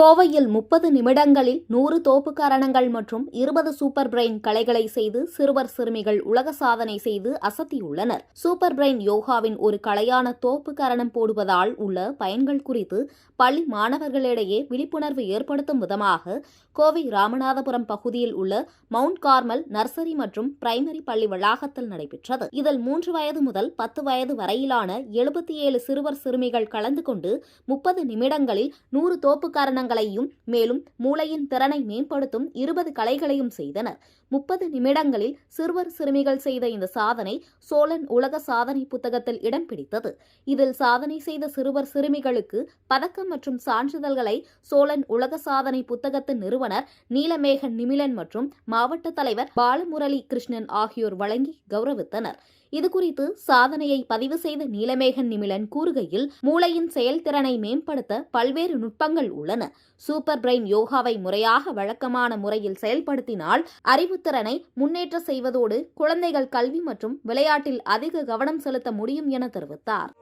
கோவையில் 30 நிமிடங்களில் 100 தோப்புக்கரணங்கள் மற்றும் 20 சூப்பர் பிரெயின் கலைகளை செய்து சிறுவர் சிறுமிகள் உலக சாதனை செய்து அசத்தியுள்ளனர். சூப்பர் பிரெயின் யோகாவின் ஒரு கலையான தோப்புக்கரணம் போடுவதால் உள்ள பயன்கள் குறித்து பள்ளி மாணவர்களிடையே விழிப்புணர்வு ஏற்படுத்தும் விதமாக கோவை ராமநாதபுரம் பகுதியில் உள்ள மவுண்ட் கார்மல் நர்சரி மற்றும் பிரைமரி பள்ளி வளாகத்தில் நடைபெற்றது. இதில் 3 வயது முதல் 10 வயது வரையிலான 77 சிறுவர் சிறுமிகள் கலந்து கொண்டு 30 நிமிடங்களில் 100 தோப்புக்கரணங்களையும் மேலும் மூளையின் திறனை மேம்படுத்தும் 20 கலைகளையும் செய்தனர். 30 நிமிடங்களில் சிறுவர் சிறுமிகள் செய்த இந்த சாதனை சோழன் உலக சாதனை புத்தகத்தில் இடம் பிடித்தது. இதில் சாதனை செய்த சிறுவர் சிறுமிகளுக்கு பதக்கம் மற்றும் சான்றிதழ்களை சோழன் உலக சாதனை புத்தகத்தின் நிறுவனர் நீலமேகன் நிமிலன் மற்றும் மாவட்ட தலைவர் பாலமுரளி கிருஷ்ணன் ஆகியோர் வழங்கி கௌரவித்தனர். இதுகுறித்து சாதனையை பதிவு செய்த நீலமேகன் நிமிலன் கூறுகையில், மூளையின் செயல்திறனை மேம்படுத்த பல்வேறு நுட்பங்கள் உள்ளன. சூப்பர் பிரெயின் யோகாவை முறையாக வழக்கமான முறையில் செயல்படுத்தினால் அறிவுத்திறனை முன்னேற்ற செய்வதோடு குழந்தைகள் கல்வி மற்றும் விளையாட்டில் அதிக கவனம் செலுத்த முடியும் என தெரிவித்தார்.